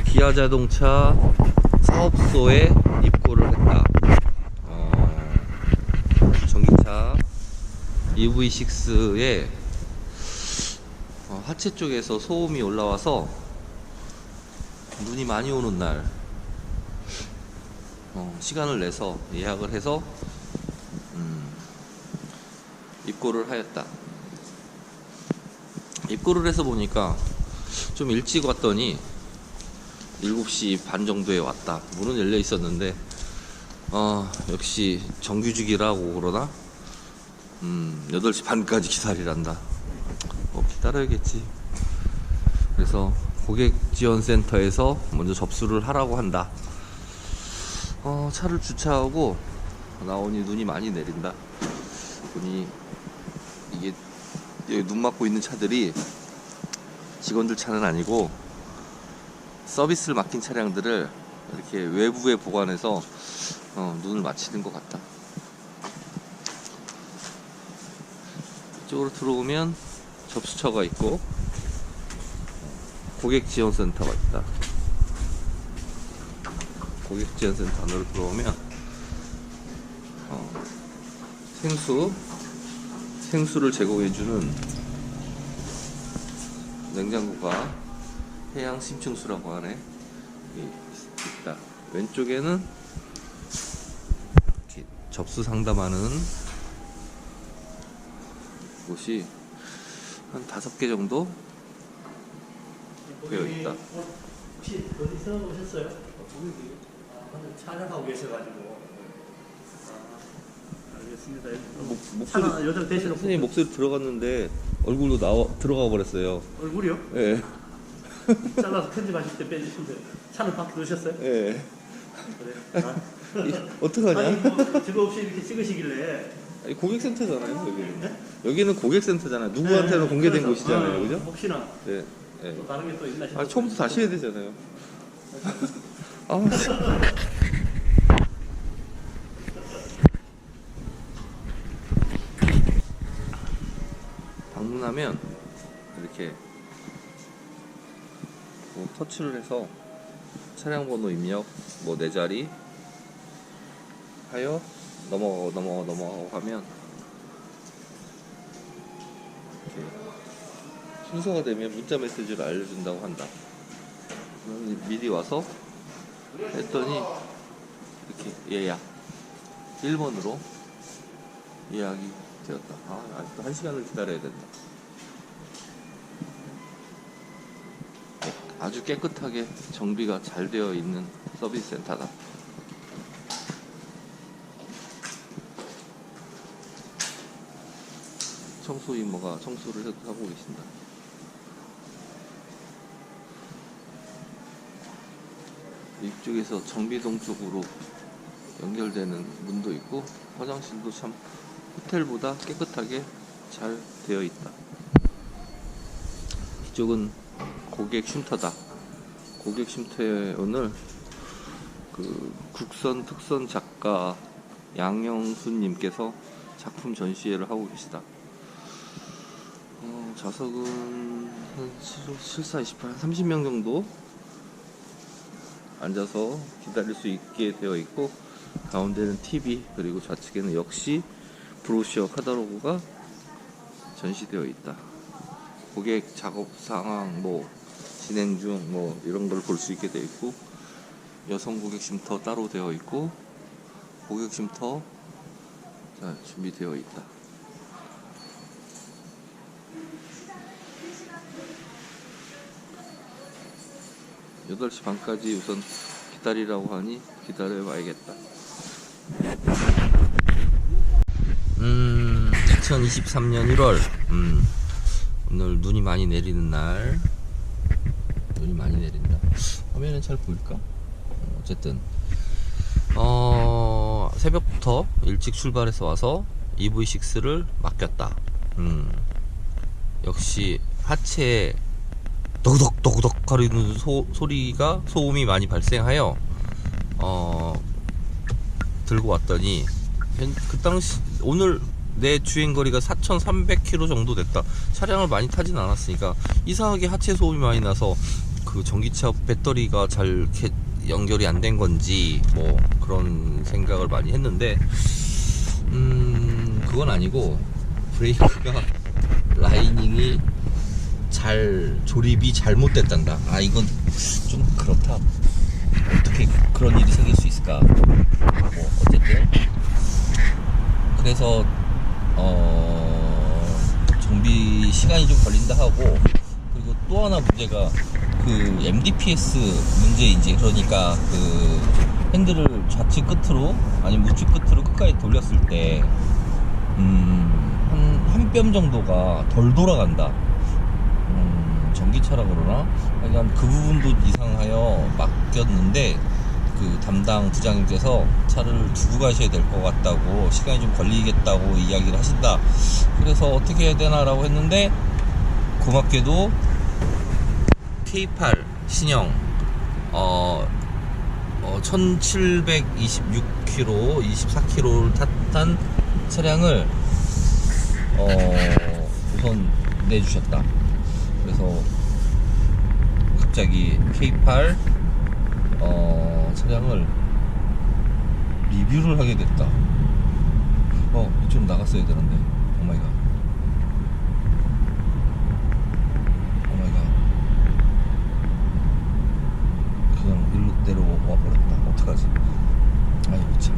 기아 자동차 사업소에 입고를 했다. 전기차 EV6에 하체 쪽에서 소음이 올라와서 눈이 많이 오는 날 시간을 내서 예약을 해서 입고를 하였다. 입고를 해서 보니까 좀 일찍 왔더니 7시 반 정도에 왔다. 문은 열려 있었는데 역시 정규직이라고 그러나 8시 반까지 기다리란다. 기다려야겠지. 그래서 고객지원센터에서 먼저 접수를 하라고 한다. 차를 주차하고 나오니 눈이 많이 내린다. 보니 이게 여기 눈 맞고 있는 차들이 직원들 차는 아니고 서비스를 맡긴 차량들을 이렇게 외부에 보관해서 눈을 맞추는 것 같다. 이쪽으로 들어오면 접수처가 있고 고객지원센터가 있다. 고객지원센터 안으로 들어오면 생수를 제공해주는 냉장고가 해양 심층수라고 하네. 있다. 왼쪽에는 이렇게 접수 상담하는 곳이 한 5개 정도 되어 있다. 혹시 어디서 오셨어요? 촬영하고 계셔가지고. 알겠습니다. 목소리 여자 대신 선생님 목소리 들어갔는데 얼굴로 들어가 버렸어요. 얼굴이요? 예. 잘라서 편집하실 때 빼주신데 차는 밖에 두셨어요? 예. 그래. 어떡하냐? 아니 뭐 지금 없이 이렇게 찍으시길래. 아니, 고객센터잖아요, 여기는. 네? 여기는 고객센터잖아요. 누구한테나 네, 공개된 그래서, 곳이잖아요, 그죠? 혹시나 네. 네. 또 다른 게 또 있나 싶어서. 처음부터 다시 해야 되잖아요. 방문하면 이렇게 터치를 해서 차량 번호 입력, 내 자리 하여 넘어가고 하면 이렇게 순서가 되면 문자 메시지를 알려준다고 한다. 미리 와서 했더니 이렇게 예약 1번으로 예약이 되었다. 아직도 1시간을 기다려야 된다. 아주 깨끗하게 정비가 잘 되어 있는 서비스 센터다. 청소 이모가 청소를 하고 계신다. 이쪽에서 정비동 쪽으로 연결되는 문도 있고 화장실도 참 호텔보다 깨끗하게 잘 되어 있다. 이쪽은 고객 쉼터다. 고객 쉼터에 오늘 국선 특선 작가 양영순님께서 작품 전시회를 하고 계시다. 좌석은 한 74, 28, 30명 정도 앉아서 기다릴 수 있게 되어 있고, 가운데는 TV, 그리고 좌측에는 역시 브로셔 카탈로그가 전시되어 있다. 고객 작업 상황, 진행 중, 이런 걸 볼 수 있게 되어 있고, 여성 고객 쉼터 따로 되어 있고, 고객 쉼터 준비되어 있다. 여덟 시 반까지 우선 기다리라고 하니 기다려봐야겠다. 2023년 1월 오늘 눈이 많이 내리는 날. 눈이 많이 내린다. 화면은 잘 보일까? 어쨌든 새벽부터 일찍 출발해서 와서 EV6를 맡겼다. 역시 하체에 더덕더덕 거리는 소리가 소음이 많이 발생하여 들고 왔더니 그 당시 오늘 내 주행거리가 4,300km 정도 됐다. 차량을 많이 타진 않았으니까 이상하게 하체 소음이 많이 나서 그 전기차 배터리가 잘 이렇게 연결이 안 된 건지 뭐 그런 생각을 많이 했는데 그건 아니고 브레이크가 라이닝이 잘 조립이 잘못됐단다. 아 이건 좀 그렇다. 어떻게 그런 일이 생길 수 있을까? 뭐 어쨌든 그래서 정비 시간이 좀 걸린다 하고, 그리고 또 하나 문제가 그 MDPS 문제인지, 그러니까 그 핸들을 좌측 끝으로 아니면 우측 끝으로 끝까지 돌렸을 때 한 뼘 정도가 덜 돌아간다. 전기차라 그러나? 그러니까 그 부분도 이상하여 맡겼는데 그 담당 부장님께서 차를 두고 가셔야 될 것 같다고, 시간이 좀 걸리겠다고 이야기를 하신다. 그래서 어떻게 해야 되나라고 했는데, 고맙게도 K8 신형 1726km 24km를 탔던 차량을 우선 내주셨다. 그래서 갑자기 K8 차량을 리뷰를 하게 됐다. 이쪽 나갔어야 되는데. 오마이갓. 오마이갓. 그냥 일로 내려와 버렸다. 어떡하지? 아이고 참.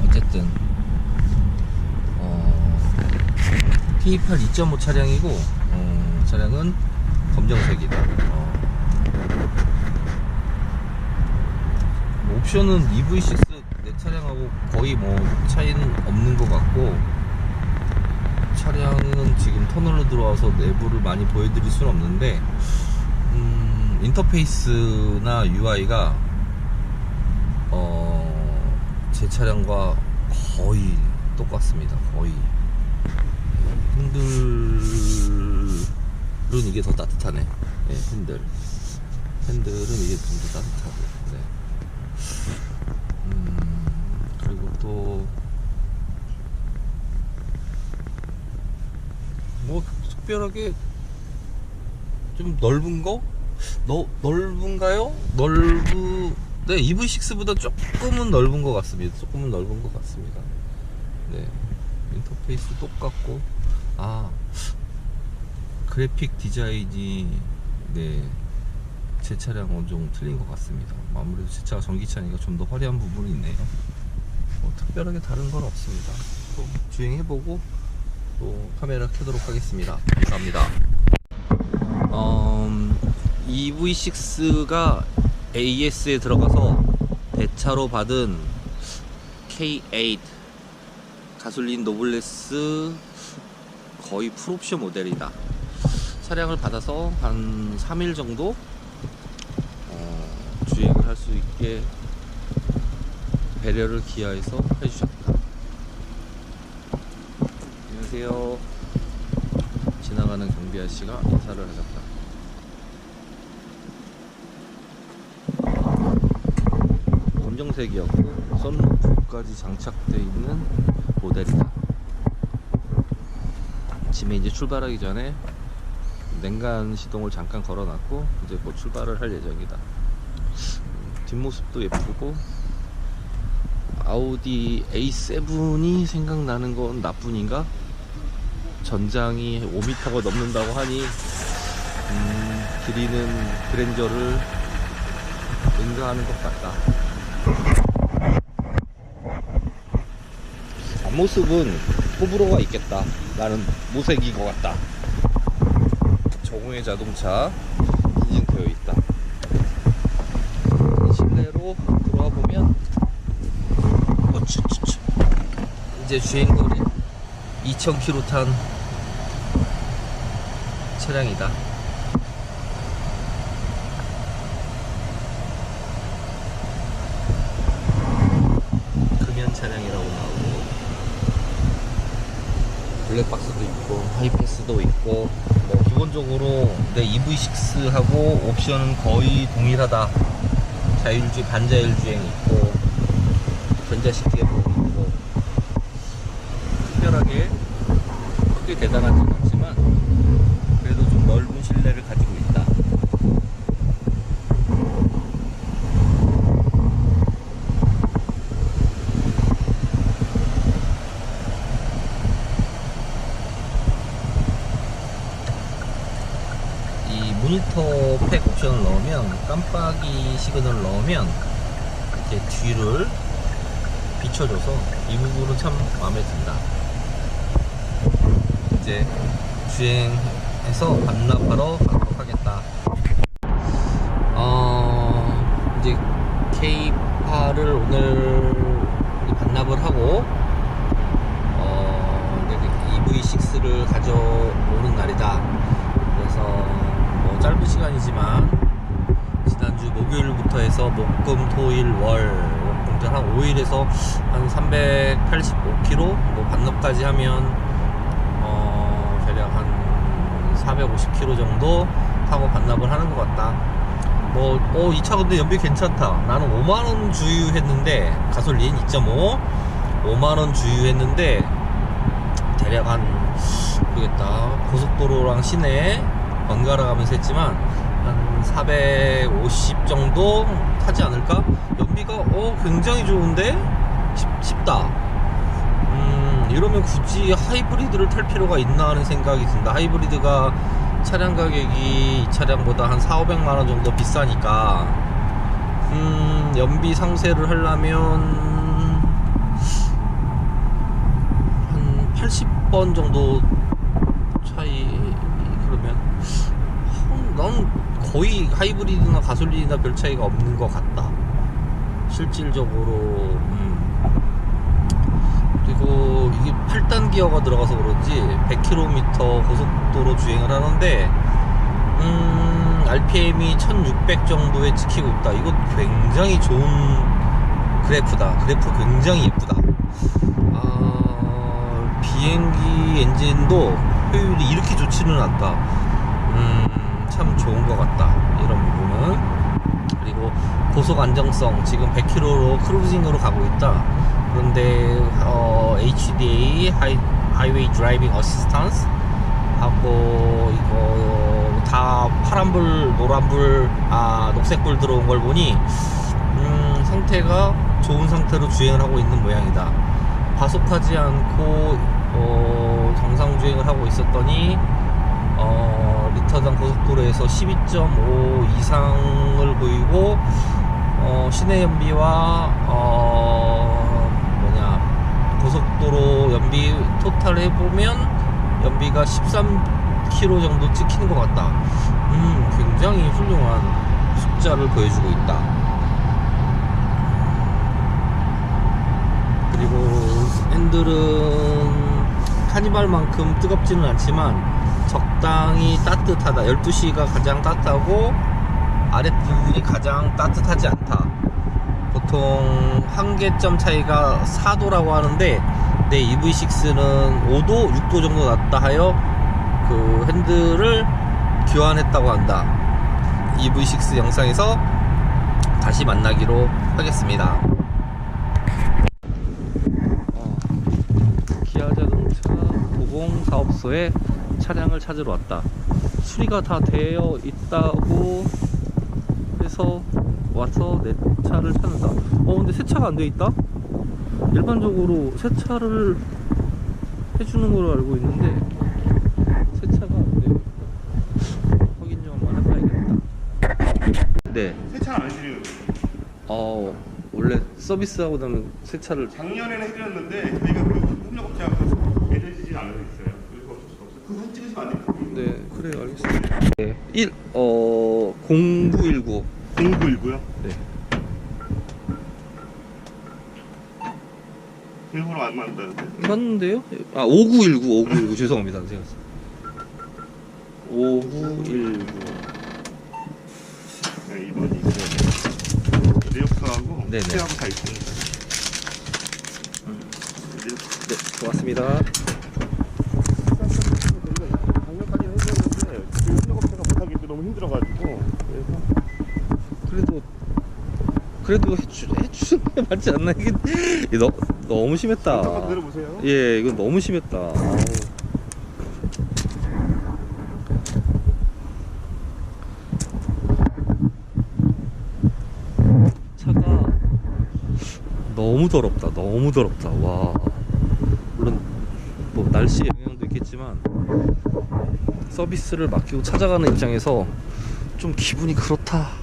어쨌든 K8 2.5 차량이고, 차량은 검정색이다. 옵션은 EV6 내 차량하고 거의 뭐 차이는 없는 것 같고, 차량은 지금 터널로 들어와서 내부를 많이 보여드릴 수는 없는데, 인터페이스나 UI가 제 차량과 거의 똑같습니다. 거의. 핸들은 이게 더 따뜻하네. 네, 핸들은 이게 좀 더 따뜻하고. 네. 그리고 또 뭐 특별하게 좀 넓은 거? 넓은가요? 네, EV6보다 조금은 넓은 것 같습니다. 네, 인터페이스 똑같고, 그래픽 디자인이 네, 제 차량은 좀 틀린 것 같습니다. 아무래도 제 차가 전기차니까 좀 더 화려한 부분이 있네요. 특별하게 다른 건 없습니다. 또 주행해보고 또 카메라 켜도록 하겠습니다. 감사합니다. EV6가 AS에 들어가서 대차로 받은 K8 가솔린 노블레스 거의 풀옵션 모델이다. 차량을 받아서 한 3일 정도 주행을 할 수 있게 배려를 기하해서 해주셨다. 안녕하세요. 지나가는 경비 아저씨가 인사를 하셨다. 검정색이었고 썬루프까지 장착되어 있는 모델이다. 아침에 이제 출발하기 전에 냉간 시동을 잠깐 걸어놨고 이제 곧 출발을 할 예정이다. 뒷모습도 예쁘고, 아우디 A7이 생각나는 건 나뿐인가? 전장이 5m가 넘는다고 하니 길이는 그랜저를 능가하는 것 같다. 앞모습은 호불호가 있겠다. 나는 모색인 것 같다. 정우의 자동차 인증되어 있다. 실내로 들어와 보면 이제 주행거리 2000km 탄 차량이다. 금연 차량이라고 나오고, 블랙박스도 있고 하이패스도 있고, 뭐 기본적으로 내 EV6하고 옵션은 거의 동일하다. 자율주행, 반자율주행 있고, 전자식 기어봉 있고, 특별하게 크게 대단하진 않지만 그래도 좀 넓은 실내를 가지고 있다. 이 모니터 팩 옵션을 넣으면, 깜빡이 시그널을 넣으면 이렇게 뒤를 비춰줘서 이 부분은 참 마음에 든다. 이제 주행해서 반납하러 가도록 하겠다. 이제 K8을 오늘 반납을 하고 이제 EV6를 가져오는 날이다. 그래서 뭐 짧은 시간이지만 지난주 목요일부터 해서 목금 토일 월 한 5일에서 한 385km, 뭐 반납까지 하면 대략 한 450km 정도 타고 반납을 하는 것 같다. 이 차 근데 연비 괜찮다. 나는 5만원 주유했는데, 가솔린 2.5 5만원 주유했는데 대략 한 모르겠다, 고속도로랑 시내 번갈아 가면서 했지만 한 450 정도 타지 않을까? 연비가 굉장히 좋은데 싶다. 이러면 굳이 하이브리드를 탈 필요가 있나 하는 생각이 든다. 하이브리드가 차량 가격이 이 차량보다 한 400~500만원 정도 비싸니까 연비 상쇄를 하려면 한 80번 정도 차이. 그러면 난 거의 하이브리드나 가솔린이나 별 차이가 없는 것 같다, 실질적으로. 그리고 이게 8단 기어가 들어가서 그런지 100km 고속도로 주행을 하는데 RPM이 1600 정도에 찍히고 있다. 이거 굉장히 좋은 그래프다. 그래프 굉장히 예쁘다. 비행기 엔진도 효율이 이렇게 좋지는 않다. 참 좋은 것 같다, 이런 부분은. 그리고 고속 안정성, 지금 100km로 크루징으로 가고 있다. 그런데 HDA 하이웨이 드라이빙 어시스턴스 하고 이거 다 파란불, 노란불, 녹색불 들어온 걸 보니 상태가 좋은 상태로 주행을 하고 있는 모양이다. 과속하지 않고 정상 주행을 하고 있었더니 리터당 고속도로에서 12.5 이상을 보이고 시내 연비와 고속도로 연비 토탈 해보면 연비가 13km 정도 찍히는 것 같다. 굉장히 훌륭한 숫자를 보여주고 있다. 그리고 핸들은 카니발만큼 뜨겁지는 않지만 적당히 따뜻하다. 12시가 가장 따뜻하고 아랫부분이 가장 따뜻하지 않다. 보통 한계점 차이가 4도라고 하는데 내 EV6는 5도, 6도 정도 낮다 하여 그 핸들을 교환했다고 한다. EV6 영상에서 다시 만나기로 하겠습니다. 기아자동차 도봉사업소에 차량을 찾으러 왔다. 수리가 다 되어 있다고 해서 와서 내 차를 찾는다. 근데 세차가 안 되어 있다? 일반적으로 세차를 해주는 걸로 알고 있는데 세차가 안 되어 있다. 확인 좀 한번 해봐야겠다. 네. 세차는 안 해드려요. 원래 서비스하고 나면 세차를 작년에는 해드렸는데 저희가 그 협력업체가 맺어지지 않아 있어요. 그래서 어쩔 수가 없어요. 그거 사진 찍으시면 안 돼요. 네, 그래요, 알겠습니다. 네, 0919. 0919요? 네. 일부러 안 만든다는데. 맞는데요? 5919 죄송합니다. 제가 5919. 네, 2번이 내역서하고 네네. 시하고 다 있으니까. 네, 고맙습니다. 작년까지 해줬는데 그 협력업체가 못하기 때문에 너무 힘들어가지고 그래도 해주는 게 맞지 않나? 이게 너무 심했다. 한번 들어보세요. 예, 이건 너무 심했다. 아우. 차가 너무 더럽다. 너무 더럽다. 와. 물론 뭐 날씨의 영향도 있겠지만 서비스를 맡기고 찾아가는 입장에서 좀 기분이 그렇다.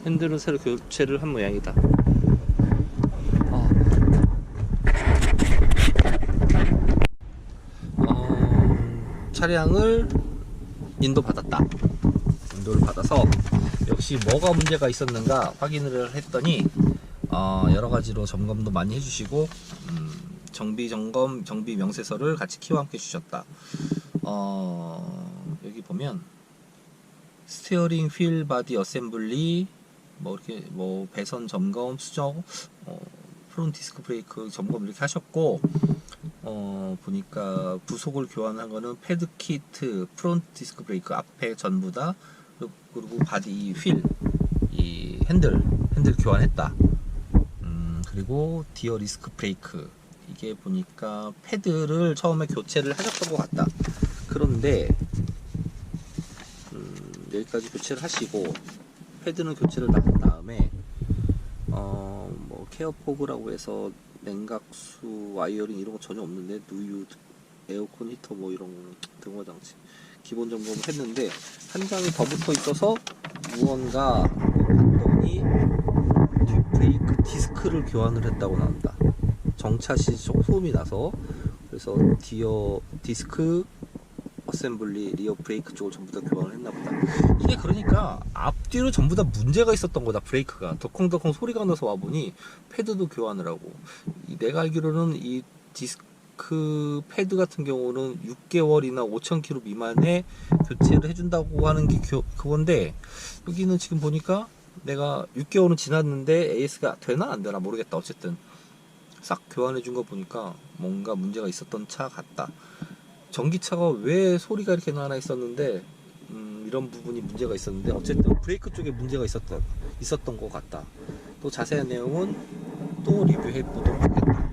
핸들은 새로 교체를 한 모양이다. 차량을 인도받았다. 인도를 받아서 역시 뭐가 문제가 있었는가 확인을 했더니 여러가지로 점검도 많이 해주시고 정비 점검, 정비 명세서를 같이 키와 함께 주셨다. 여기 보면 스티어링 휠 바디 어셈블리 뭐 이렇게 뭐 배선 점검, 수정, 프론트 디스크 브레이크 점검 이렇게 하셨고, 보니까 부속을 교환한 거는 패드 키트, 프론트 디스크 브레이크 앞에 전부 다, 그리고 바디 휠, 이 핸들 교환했다. 그리고 디어 리스크 브레이크, 이게 보니까 패드를 처음에 교체를 하셨던 것 같다. 그런데 여기까지 교체를 하시고 패드는 교체를 한 다음에 뭐 케어 포그라고 해서 냉각수 와이어링 이런 거 전혀 없는데, 누유, 에어컨 히터 뭐 이런 등화 장치 기본 점검을 했는데 한 장이 더 붙어 있어서 무언가 봤더니 뒷브레이크 디스크를 교환을 했다고 나온다. 정차 시 소음이 나서. 그래서 디어 디스크 어셈블리, 리어 브레이크 쪽을 전부 다 교환을 했나 보다. 이게 그러니까 앞뒤로 전부 다 문제가 있었던 거다. 브레이크가 덜컹덜컹 소리가 나서 와보니 패드도 교환을 하고, 내가 알기로는 이 디스크 패드 같은 경우는 6개월이나 5,000km 미만에 교체를 해준다고 하는 게 그건데, 여기는 지금 보니까 내가 6개월은 지났는데 AS가 되나 안 되나 모르겠다. 어쨌든 싹 교환해 준 거 보니까 뭔가 문제가 있었던 차 같다. 전기차가 왜 소리가 이렇게 나나 있었는데, 이런 부분이 문제가 있었는데, 어쨌든 브레이크 쪽에 문제가 있었던 것 같다. 또 자세한 내용은 또 리뷰해 보도록 하겠다.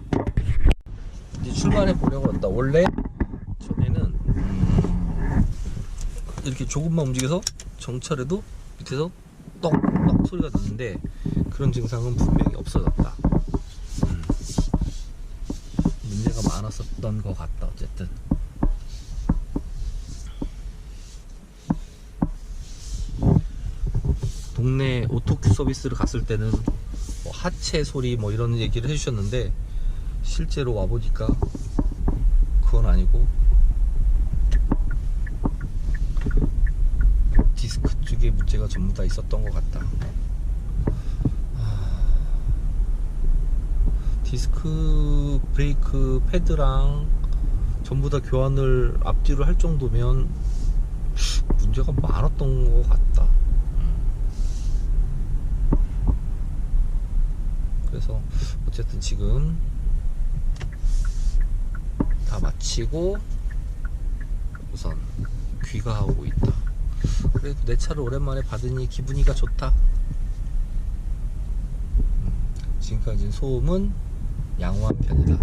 이제 출발해 보려고 한다. 원래 전에는 이렇게 조금만 움직여서 정찰해도 밑에서 떡떡 소리가 났는데, 그런 증상은 분명히 없어졌다. 문제가 많았었던 것 같다. 어쨌든 동네 오토큐 서비스를 갔을 때는 뭐 하체 소리 뭐 이런 얘기를 해주셨는데, 실제로 와보니까 그건 아니고 디스크 쪽에 문제가 전부 다 있었던 것 같다. 디스크 브레이크 패드랑 전부 다 교환을 앞뒤로 할 정도면 문제가 많았던 것 같다. 그래서 어쨌든 지금 다 마치고 우선 귀가하고 있다. 그래도 내 차를 오랜만에 받으니 기분이가 좋다. 지금까지 소음은 양호한 편이다.